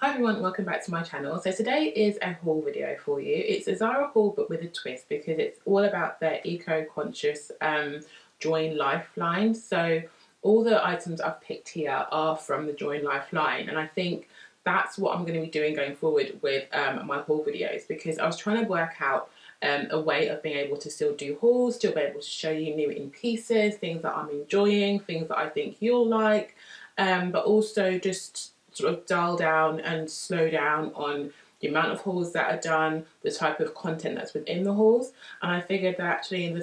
Hi everyone, welcome back to my channel. So today is a haul video for you. It's a Zara haul but with a twist because it's all about their eco-conscious Join Life line. So all the items I've picked here are from the Join Life line, and I think that's what I'm going to be doing going forward with my haul videos, because I was trying to work out a way of being able to still do hauls, still be able to show you new in pieces, things that I'm enjoying, things that I think you'll like, but also just sort of dial down and slow down on the amount of hauls that are done, the type of content that's within the hauls. And I figured that actually in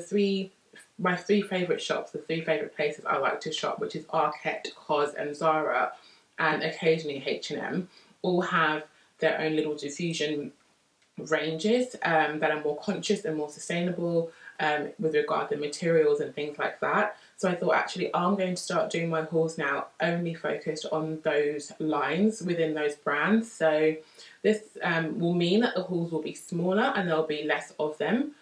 my three favourite shops, the three favourite places I like to shop, which is Arket, COS and Zara, and occasionally H&M, all have their own little diffusion ranges that are more conscious and more sustainable with regard to materials and things like that. So I thought actually I'm going to start doing my hauls now only focused on those lines within those brands. So this will mean that the hauls will be smaller and there'll be less of them.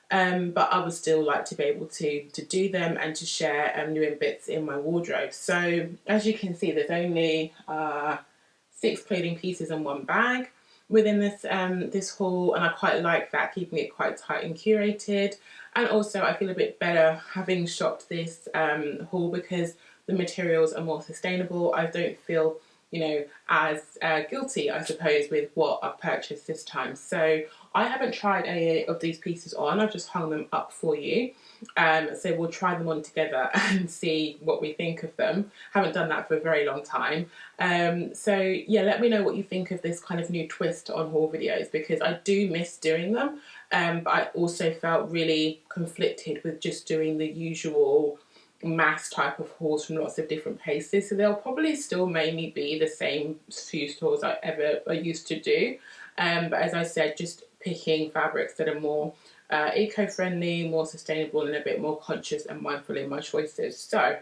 But I would still like to be able to do them and to share new bits in my wardrobe. So as you can see, there's only 6 clothing pieces in one bag within this haul, and I quite like that, keeping it quite tight and curated. And also I feel a bit better having shopped this haul because the materials are more sustainable. I don't feel, you know, as guilty, I suppose, with what I've purchased this time. So I haven't tried any of these pieces on, I've just hung them up for you. So we'll try them on together and see what we think of them. Haven't done that for a very long time. So yeah, let me know what you think of this kind of new twist on haul videos, because I do miss doing them. But I also felt really conflicted with just doing the usual mass type of hauls from lots of different places. So they'll probably still mainly be the same few stores I used to do. But as I said, just picking fabrics that are more eco-friendly, more sustainable, and a bit more conscious and mindful in my choices. So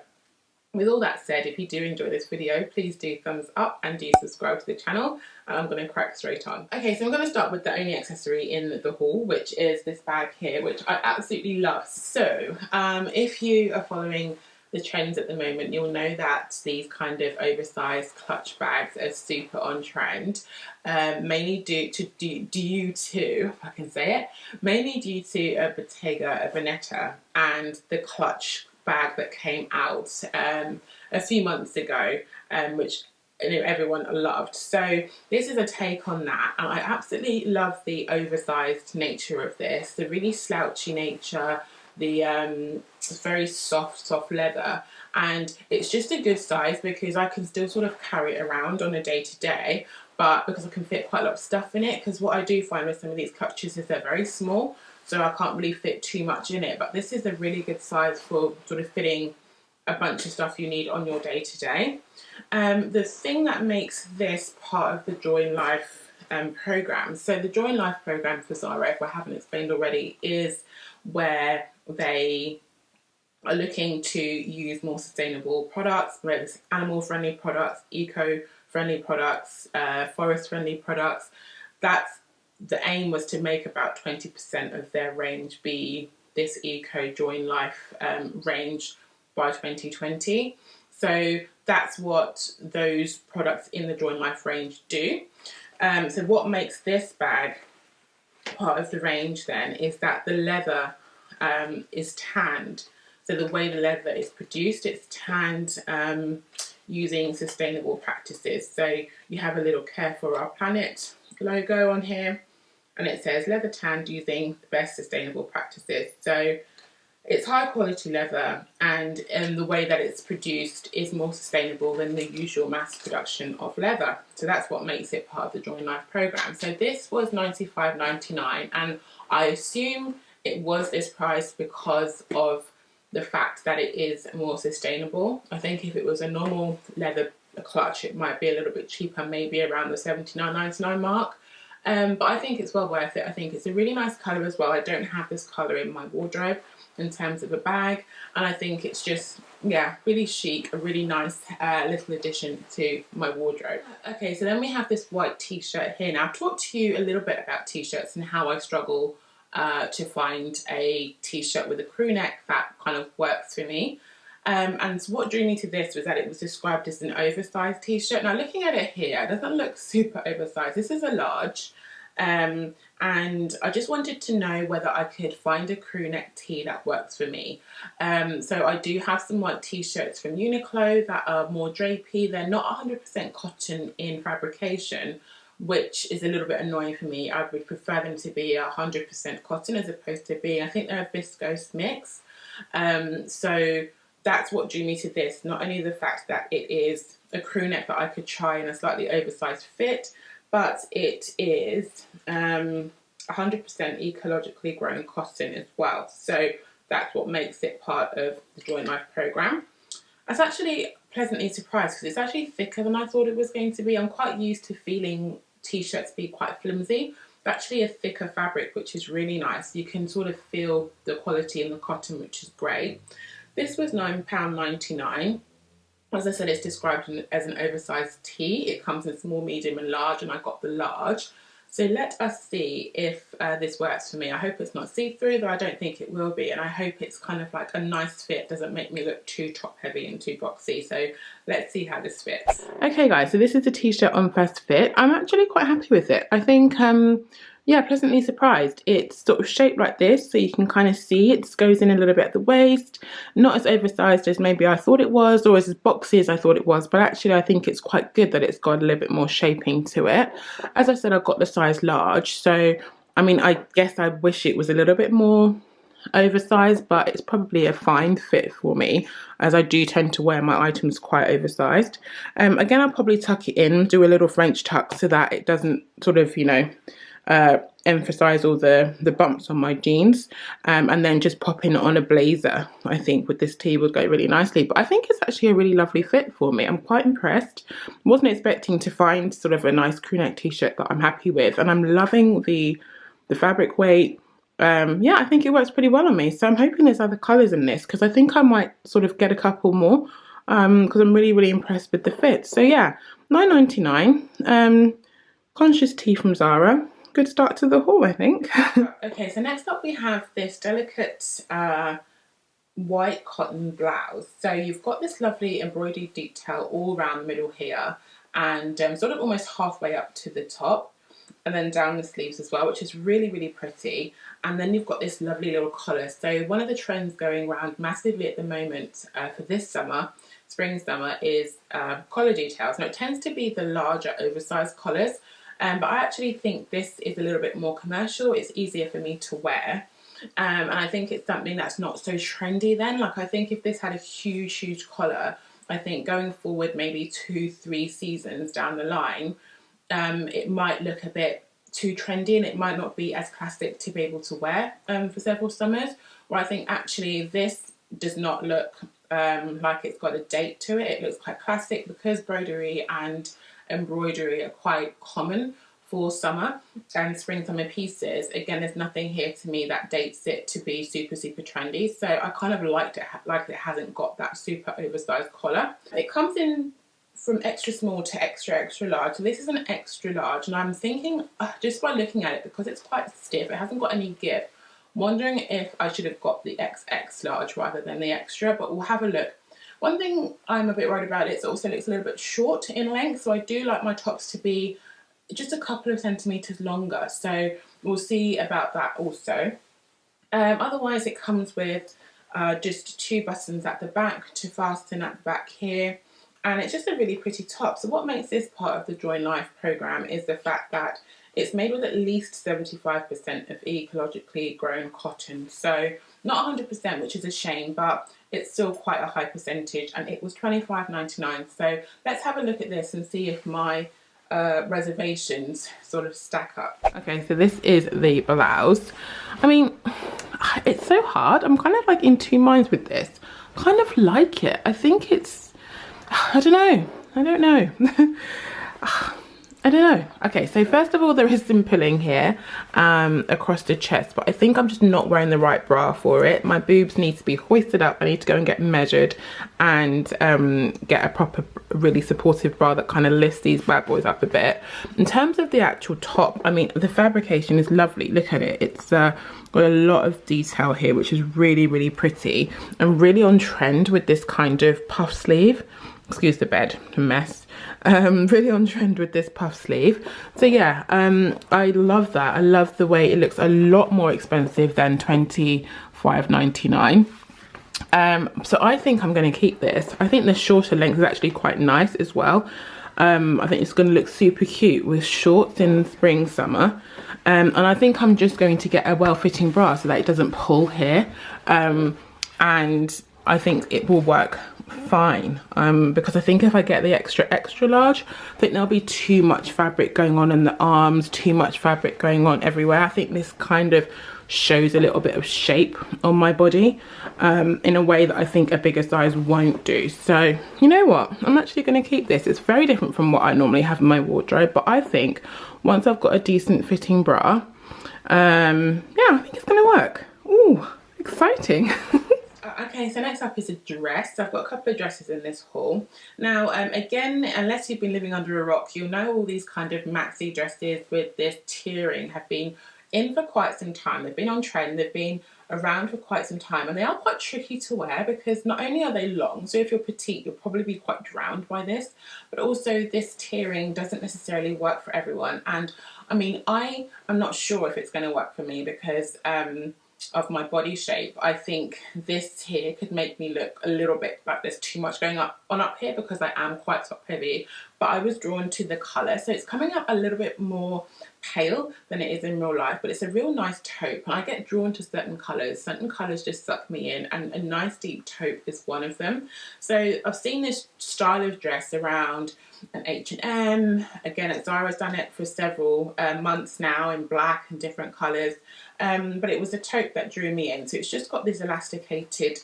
with all that said, if you do enjoy this video, please do thumbs up and do subscribe to the channel, and I'm going to crack straight on. Okay, so I'm going to start with the only accessory in the haul, which is this bag here, which I absolutely love. So if you are following the trends at the moment, you'll know that these kind of oversized clutch bags are super on trend, mainly due to, if I can say it, mainly due to Bottega Veneta and the clutch bag that came out a few months ago, which everyone loved. So this is a take on that, and I absolutely love the oversized nature of this, the really slouchy nature, the very soft leather, and it's just a good size because I can still sort of carry it around on a day-to-day, but because I can fit quite a lot of stuff in it, because what I do find with some of these clutches is they're very small, so I can't really fit too much in it. But this is a really good size for sort of fitting a bunch of stuff you need on your day-to-day. The thing that makes this part of the Join Life program, so the Join Life program for Zara, if I haven't explained already, is where they are looking to use more sustainable products, whether it's animal-friendly products, eco-friendly products, forest-friendly products. The aim was to make about 20% of their range be this Eco Join Life range by 2020. So that's what those products in the Join Life range do. So what makes this bag part of the range then is that the leather is tanned. So the way the leather is produced, it's tanned using sustainable practices. So you have a little Care for Our Planet logo on here, and it says leather tanned using the best sustainable practices. So it's high quality leather, and the way that it's produced is more sustainable than the usual mass production of leather. So that's what makes it part of the Join Life program. So this was $95.99, and I assume it was this price because of the fact that it is more sustainable. I think if it was a normal leather clutch, it might be a little bit cheaper, maybe around the $79.99 mark. But I think it's well worth it. I think it's a really nice colour as well. I don't have this colour in my wardrobe in terms of a bag, and I think it's just, yeah, really chic, a really nice little addition to my wardrobe. Okay, so then we have this white t-shirt here. Now I've talked to you a little bit about t-shirts and how I struggle to find a t-shirt with a crew neck that kind of works for me. And what drew me to this was that it was described as an oversized t-shirt. Now looking at it here, it doesn't look super oversized. This is a large. And I just wanted to know whether I could find a crew neck tee that works for me. So I do have some white t-shirts from Uniqlo that are more drapey. They're not 100% cotton in fabrication, which is a little bit annoying for me. I would prefer them to be 100% cotton as opposed to being, I think they're a viscose mix. So that's what drew me to this. Not only the fact that it is a crew neck that I could try in a slightly oversized fit, but it is 100% ecologically grown cotton as well. So that's what makes it part of the Join Life program. I was actually pleasantly surprised because it's actually thicker than I thought it was going to be. I'm quite used to feeling t-shirts be quite flimsy. It's actually a thicker fabric, which is really nice. You can sort of feel the quality in the cotton, which is great. This was £9.99. As I said, it's described as an oversized tee. It comes in small, medium and large, and I got the large. So let us see if this works for me. I hope it's not see-through, though I don't think it will be. And I hope it's kind of like a nice fit, doesn't make me look too top-heavy and too boxy. So let's see how this fits. Okay, guys, so this is the t-shirt on first fit. I'm actually quite happy with it. I think, yeah, pleasantly surprised. It's sort of shaped like this, so you can kind of see it goes in a little bit at the waist. Not as oversized as maybe I thought it was, or as boxy as I thought it was, but actually I think it's quite good that it's got a little bit more shaping to it. As I said, I've got the size large, so I mean, I guess I wish it was a little bit more oversized, but it's probably a fine fit for me, as I do tend to wear my items quite oversized. Again, I'll probably tuck it in, do a little French tuck so that it doesn't sort of, you know, emphasize all the bumps on my jeans, and then just pop in on a blazer. I think with this tee would go really nicely, but I think it's actually a really lovely fit for me. I'm quite impressed. Wasn't expecting to find sort of a nice crew neck t-shirt that I'm happy with, and I'm loving the fabric weight. Yeah, I think it works pretty well on me, so I'm hoping there's other colors in this, because I think I might sort of get a couple more, because I'm really impressed with the fit. So yeah, £9.99. Conscious tee from Zara. Good start to the haul, I think. Okay, so next up we have this delicate white cotton blouse. So you've got this lovely embroidered detail all around the middle here, and sort of almost halfway up to the top, and then down the sleeves as well, which is really pretty. And then you've got this lovely little collar. So one of the trends going around massively at the moment for this summer, spring summer, is collar details. Now it tends to be the larger oversized collars, but I actually think this is a little bit more commercial. It's easier for me to wear. And I think it's something that's not so trendy then. Like, I think if this had a huge collar, I think going forward maybe 2-3 seasons down the line, it might look a bit too trendy and it might not be as classic to be able to wear for several summers. Where I think actually this does not look like it's got a date to it. It looks quite classic because broderie and embroidery are quite common for summer and spring summer pieces. Again, there's nothing here to me that dates it to be super trendy, so I kind of liked it like it hasn't got that super oversized collar. It comes in from extra small to extra large, so this is an extra large, and I'm thinking just by looking at it, because it's quite stiff, it hasn't got any give, wondering if I should have got the XX large rather than the extra, but we'll have a look. One thing I'm a bit worried about is it also looks a little bit short in length, so I do like my tops to be just a couple of centimetres longer, so we'll see about that also. Otherwise it comes with just 2 buttons at the back to fasten at the back here, and it's just a really pretty top. So what makes this part of the Join Life programme is the fact that it's made with at least 75% of ecologically grown cotton, so not 100%, which is a shame, but it's still quite a high percentage, and it was £25.99. So let's have a look at this and see if my reservations sort of stack up. Okay, so this is the blouse. I mean, it's so hard. I'm kind of like in two minds with this. Kind of like it. I think it's, I don't know. I don't know. Okay, so first of all, there is some pulling here across the chest, but I think I'm just not wearing the right bra for it. My boobs need to be hoisted up. I need to go and get measured and get a proper, really supportive bra that kind of lifts these bad boys up a bit. In terms of the actual top, I mean, the fabrication is lovely. Look at it. It's got a lot of detail here, which is really, really pretty and really on trend with this kind of puff sleeve. Excuse the bed, a mess. Really on trend with this puff sleeve. So yeah, I love that. I love the way it looks. A lot more expensive than $25.99. So I think I'm going to keep this. I think the shorter length is actually quite nice as well. I think it's going to look super cute with shorts in spring, summer. And I think I'm just going to get a well-fitting bra so that it doesn't pull here. And I think it will work fine, because I think if I get the extra large, I think there'll be too much fabric going on in the arms, too much fabric going on everywhere. I think this kind of shows a little bit of shape on my body in a way that I think a bigger size won't do. So you know what, I'm actually going to keep this. It's very different from what I normally have in my wardrobe, but I think once I've got a decent fitting bra, yeah, I think it's going to work. Ooh, exciting. Okay, so next up is a dress. I've got a couple of dresses in this haul. Now, again, unless you've been living under a rock, you'll know all these kind of maxi dresses with this tiering have been in for quite some time. They've been on trend, they've been around for quite some time, and they are quite tricky to wear because not only are they long, so if you're petite, you'll probably be quite drowned by this, but also this tiering doesn't necessarily work for everyone. And I mean, I am not sure if it's going to work for me because of my body shape. I think this here could make me look a little bit like there's too much going up here because I am quite top heavy, but I was drawn to the colour. So it's coming up a little bit more pale than it is in real life, but it's a real nice taupe, and I get drawn to certain colours. Certain colours just suck me in, and a nice deep taupe is one of them. So I've seen this style of dress around an H&M, again at Zara's done it for several months now in black and different colours, but it was a taupe that drew me in. So it's just got these elasticated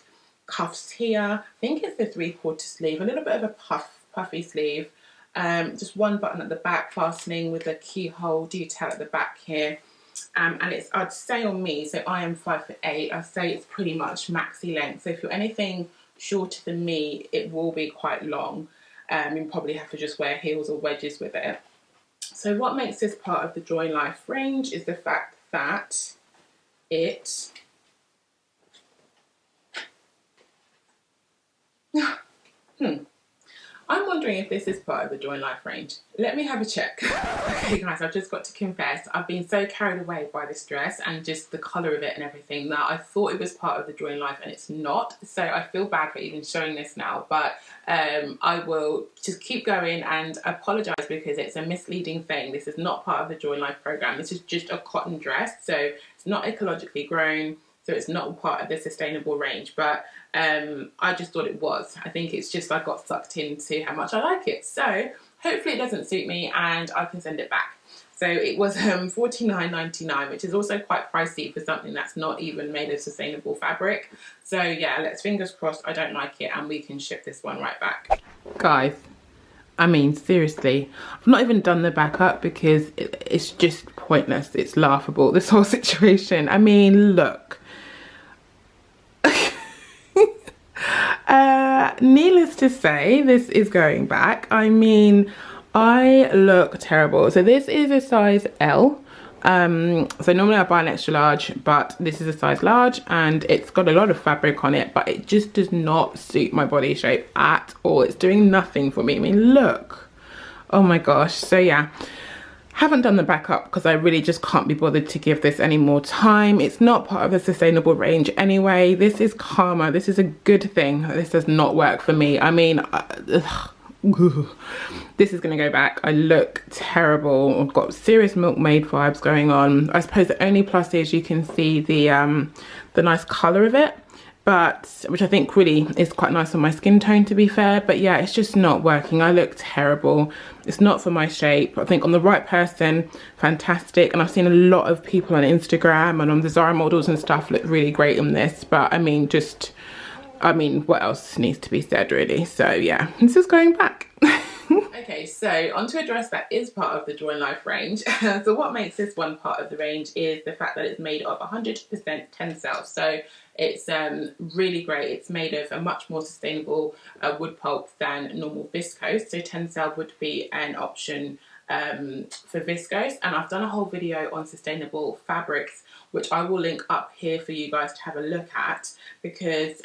cuffs here. I think it's the 3/4 sleeve, a little bit of a puffy sleeve, just one button at the back fastening with a keyhole detail at the back here, and it's, I'd say on me, so I am 5'8", I'd say it's pretty much maxi length. So if you're anything shorter than me, it will be quite long. You probably have to just wear heels or wedges with it. So what makes this part of the Join Life range is the fact that it I'm wondering if this is part of the Join Life range. Let me have a check. Okay guys, I've just got to confess, I've been so carried away by this dress and just the colour of it and everything that I thought it was part of the Join Life and it's not. So I feel bad for even showing this now, but I will just keep going and apologise because it's a misleading thing. This is not part of the Join Life programme. This is just a cotton dress, so it's not ecologically grown. So it's not part of the sustainable range, but I just thought it was. I think it's just I got sucked into how much I like it. So hopefully it doesn't suit me and I can send it back. So it was $49.99, which is also quite pricey for something that's not even made of sustainable fabric. So yeah, let's fingers crossed I don't like it and we can ship this one right back. Guys, I mean, seriously, I've not even done the back up because it's just pointless. It's laughable, this whole situation. I mean, look. Needless to say, this is going back. I mean, I look terrible. So this is a size L. So normally I buy an extra large, but this is a size large and it's got a lot of fabric on it, but it just does not suit my body shape at all. It's doing nothing for me. I mean, look. Oh my gosh. So yeah. Haven't done the backup because I really just can't be bothered to give this any more time. It's not part of the sustainable range anyway. This is karma. This is a good thing. This does not work for me. I mean, this is going to go back. I look terrible. I've got serious milkmaid vibes going on. I suppose the only plus is you can see the nice colour of it, but which I think really is quite nice on my skin tone, to be fair. But yeah, it's just not working. I look terrible. It's not for my shape. I think on the right person, fantastic, and I've seen a lot of people on Instagram and on the Zara models and stuff look really great in this, but I mean, just, I mean, what else needs to be said really? So yeah, this is going back. Okay, Okay, so onto a dress that is part of the Join Life range. So what makes this one part of the range is the fact that it's made of 100% tencel. So it's really great. It's made of a much more sustainable wood pulp than normal viscose. So tencel would be an option for viscose, and I've done a whole video on sustainable fabrics, which I will link up here for you guys to have a look at, because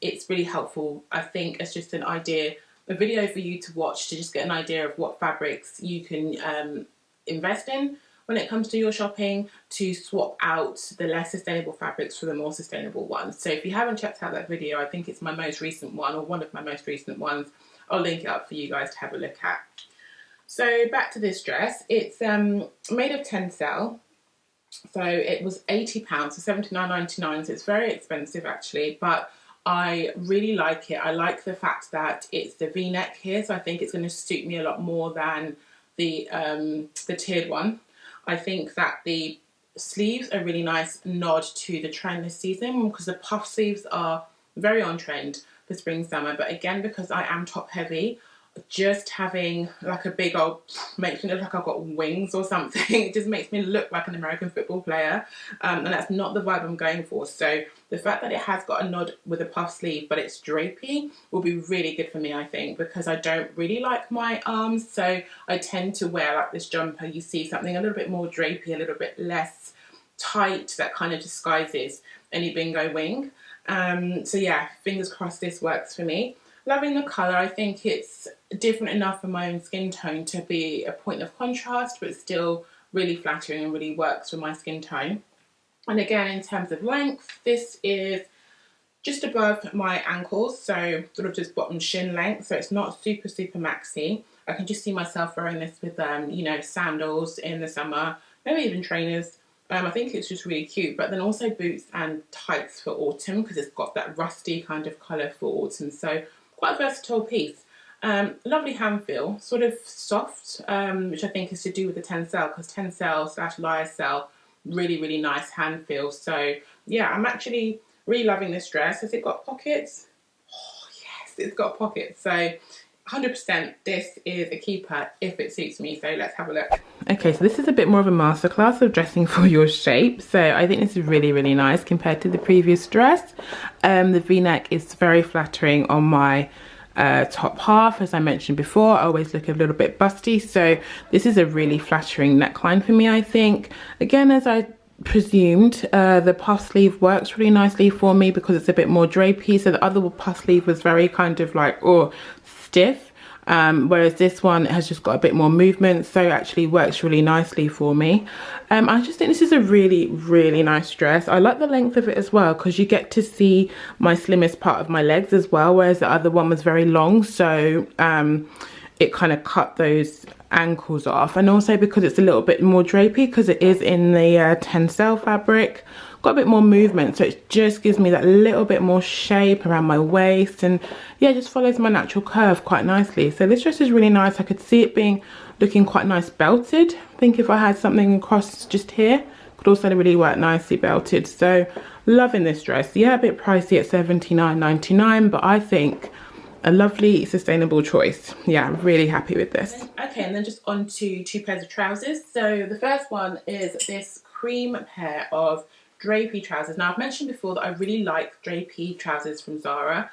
it's really helpful. I think it's just a video for you to watch to just get an idea of what fabrics you can invest in when it comes to your shopping, to swap out the less sustainable fabrics for the more sustainable ones. So if you haven't checked out that video, I think it's my most recent one, or one of my most recent ones. I'll link it up for you guys to have a look at. So back to this dress. It's made of tencel. So it was £80, so £79.99, so it's very expensive actually, but I really like it. I like the fact that it's the V-neck here, so I think it's going to suit me a lot more than the tiered one. I think that the sleeves are a really nice nod to the trend this season, because the puff sleeves are very on trend for spring summer, but again, because I am top heavy, just having like a big old, makes me look like I've got wings or something. It just makes me look like an American football player, and that's not the vibe I'm going for. So the fact that it has got a nod with a puff sleeve but it's drapey will be really good for me, I think, because I don't really like my arms, so I tend to wear like this jumper. You see something a little bit more drapey, a little bit less tight, that kind of disguises any bingo wing. So yeah, fingers crossed this works for me. Loving the colour. I think it's different enough for my own skin tone to be a point of contrast, but still really flattering and really works for my skin tone. And again, in terms of length, this is just above my ankles, so sort of just bottom shin length, so it's not super maxi. I can just see myself wearing this with you know, sandals in the summer, maybe even trainers. I think it's just really cute, but then also boots and tights for autumn, because it's got that rusty kind of colour for autumn, so quite a versatile piece. Lovely hand feel, sort of soft, which I think is to do with the tencel, because tencel / lyocell, really nice hand feel. So yeah, I'm actually really loving this dress. Has it got pockets? Oh yes, it's got pockets. So 100% this is a keeper if it suits me. So let's have a look. Okay, so this is a bit more of a masterclass of dressing for your shape. So I think this is really nice compared to the previous dress. The V-neck is very flattering on my top half. As I mentioned before, I always look a little bit busty, so this is a really flattering neckline for me, I think. Again, as I presumed, the puff sleeve works really nicely for me because it's a bit more drapey. So the other puff sleeve was very kind of like, oh, stiff, whereas this one has just got a bit more movement, so it actually works really nicely for me. I just think this is a really nice dress. I like the length of it as well, because you get to see my slimmest part of my legs as well, whereas the other one was very long, so it kind of cut those ankles off. And also because it's a little bit more drapey, because it is in the tencel fabric, got a bit more movement, so it just gives me that little bit more shape around my waist, and yeah, just follows my natural curve quite nicely. So this dress is really nice. I could see it looking quite nice belted. I think if I had something across just here, could also really work nicely belted. So loving this dress. Yeah, a bit pricey at £79.99, but I think a lovely sustainable choice. Yeah, really happy with this. Okay, and then just on to two pairs of trousers. So the first one is this cream pair of drapey trousers. Now I've mentioned before that I really like drapey trousers from Zara.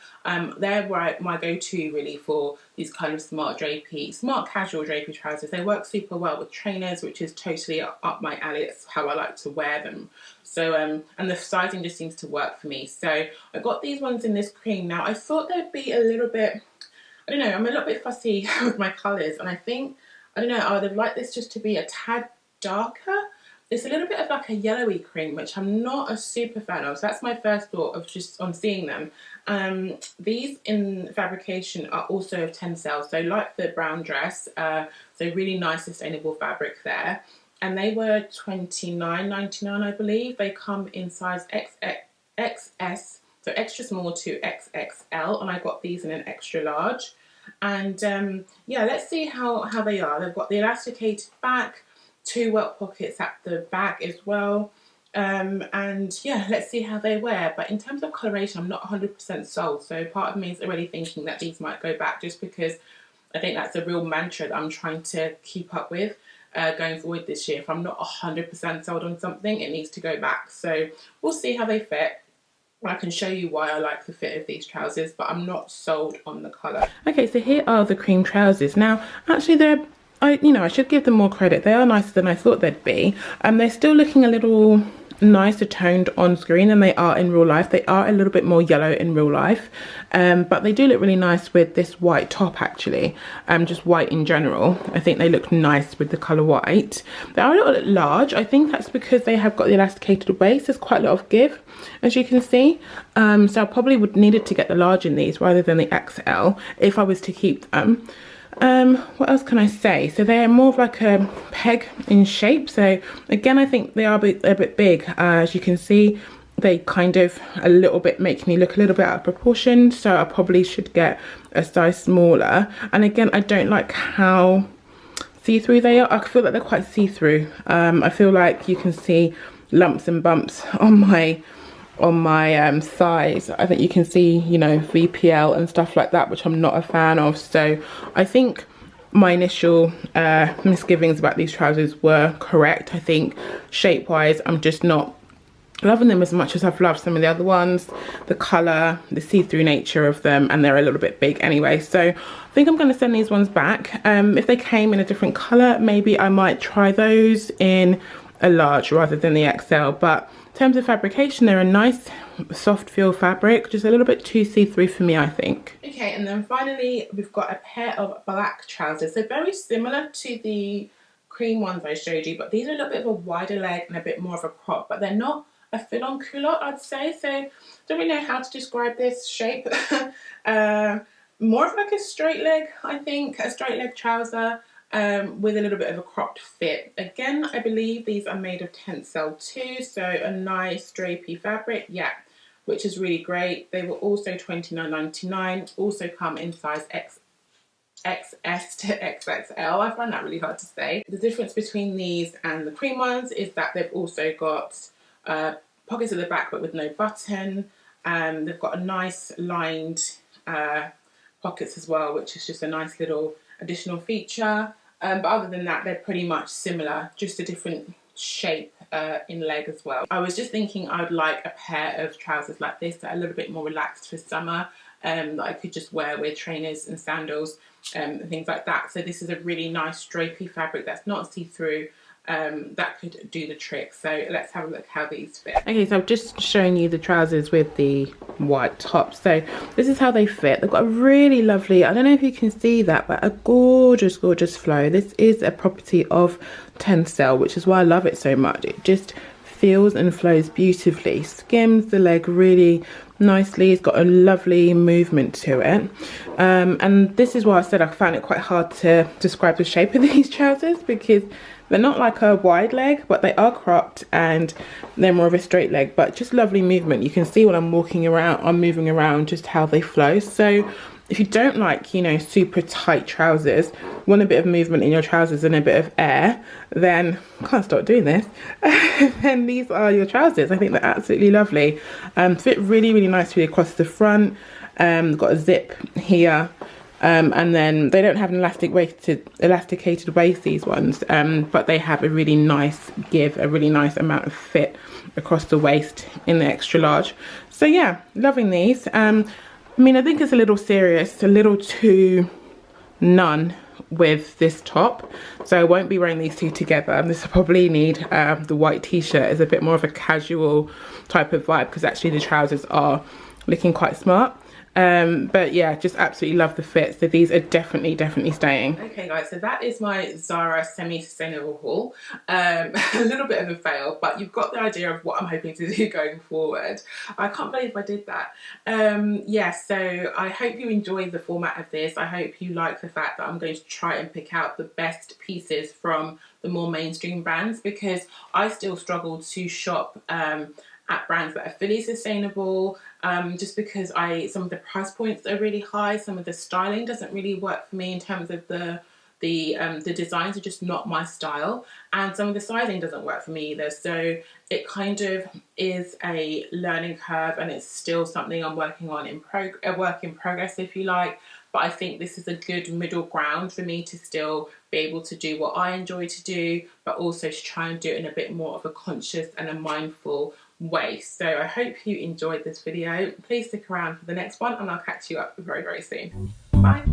They're my go-to really for these kind of smart casual drapey trousers. They work super well with trainers, which is totally up my alley. It's how I like to wear them. So and the sizing just seems to work for me. So I got these ones in this cream. Now I thought they'd be a little bit, I don't know, I'm a little bit fussy with my colours, and I think, I don't know, I would have liked this just to be a tad darker. It's a little bit of like a yellowy cream, which I'm not a super fan of. So that's my first thought of just on seeing them. These in fabrication are also of tencel, so like the brown dress, so really nice sustainable fabric there. And they were $29.99, I believe. They come in size XS, so extra small to XXL, and I got these in an extra large. And yeah, let's see how they are. They've got the elasticated back, 2 welt pockets at the back as well, and yeah, let's see how they wear. But in terms of coloration, I'm not 100% sold, so part of me is already thinking that these might go back, just because I think that's a real mantra that I'm trying to keep up with going forward this year. If I'm not 100% sold on something, it needs to go back. So we'll see how they fit. I can show you why I like the fit of these trousers, but I'm not sold on the colour. Okay, so here are the cream trousers. Now, actually they're, I should give them more credit. They are nicer than I thought they'd be. They're still looking a little nicer toned on screen than they are in real life. They are a little bit more yellow in real life, but they do look really nice with this white top actually, just white in general. I think they look nice with the colour white. They are a little bit large. I think that's because they have got the elasticated waist. There's quite a lot of give, as you can see. So I probably would needed to get the large in these rather than the XL if I was to keep them. What else can I say? So they're more of like a peg in shape. So again, I think they are a bit big. As you can see, they kind of a little bit make me look a little bit out of proportion. So I probably should get a size smaller. And again, I don't like how see-through they are. I feel like they're quite see-through. I feel like you can see lumps and bumps on my thighs. I think you can see, you know, VPL and stuff like that, which I'm not a fan of. So I think my initial misgivings about these trousers were correct. I think shape wise I'm just not loving them as much as I've loved some of the other ones. The colour, the see-through nature of them, and they're a little bit big anyway. So I think I'm going to send these ones back. If they came in a different colour, maybe I might try those in a large rather than the XL. But in terms of fabrication, they're a nice soft feel fabric, just a little bit too see-through for me, I think. Okay, and then finally we've got a pair of black trousers. They're very similar to the cream ones I showed you, but these are a little bit of a wider leg and a bit more of a crop, but they're not a full-on culotte, I'd say. So I don't really know how to describe this shape. More of like a straight leg, I think, a straight leg trouser. With a little bit of a cropped fit. Again, I believe these are made of Tencel too, so a nice drapey fabric, yeah, which is really great. They were also $29.99, also come in size XS to XXL. I find that really hard to say. The difference between these and the cream ones is that they've also got pockets at the back but with no button. They've got a nice lined pockets as well, which is just a nice little additional feature. But other than that, they're pretty much similar, just a different shape in leg as well. I was just thinking I'd like a pair of trousers like this that are a little bit more relaxed for summer, that I could just wear with trainers and sandals and things like that. So this is a really nice drapey fabric that's not see-through, that could do the trick. So let's have a look how these fit. Okay, so I've just shown you the trousers with the white top. So this is how they fit. They've got a really lovely, I don't know if you can see that, but a gorgeous flow. This is a property of Tencel, which is why I love it so much. It just feels and flows beautifully, skims the leg really nicely. It's got a lovely movement to it, and this is why I said I found it quite hard to describe the shape of these trousers, because they're not like a wide leg, but they are cropped and they're more of a straight leg, but just lovely movement. You can see when I'm walking around, I'm moving around, just how they flow. So if you don't like, you know, super tight trousers, want a bit of movement in your trousers and a bit of air, then I can't stop doing this. Then these are your trousers. I think they're absolutely lovely. Fit really nicely across the front. Got a zip here. And then they don't have an elasticated waist, these ones, but they have a really nice give, a really nice amount of fit across the waist in the extra large. So yeah, loving these. I mean, I think it's a little serious, a little too none with this top, so I won't be wearing these two together. This will probably need the white t-shirt as a bit more of a casual type of vibe, because actually the trousers are looking quite smart. But yeah, just absolutely love the fit. So these are definitely staying. Okay guys, so that is my Zara semi-sustainable haul. A little bit of a fail, but you've got the idea of what I'm hoping to do going forward. I can't believe I did that. Yeah, so I hope you enjoyed the format of this. I hope you like the fact that I'm going to try and pick out the best pieces from the more mainstream brands, because I still struggle to shop at brands that are fully sustainable, just because some of the price points are really high. Some of the styling doesn't really work for me in terms of the designs are just not my style, and some of the sizing doesn't work for me either. So it kind of is a learning curve, and it's still something I'm working on a work in progress, if you like. But I think this is a good middle ground for me to still be able to do what I enjoy to do, but also to try and do it in a bit more of a conscious and a mindful way. So I hope you enjoyed this video. Please stick around for the next one, and I'll catch you up very, very soon. Bye.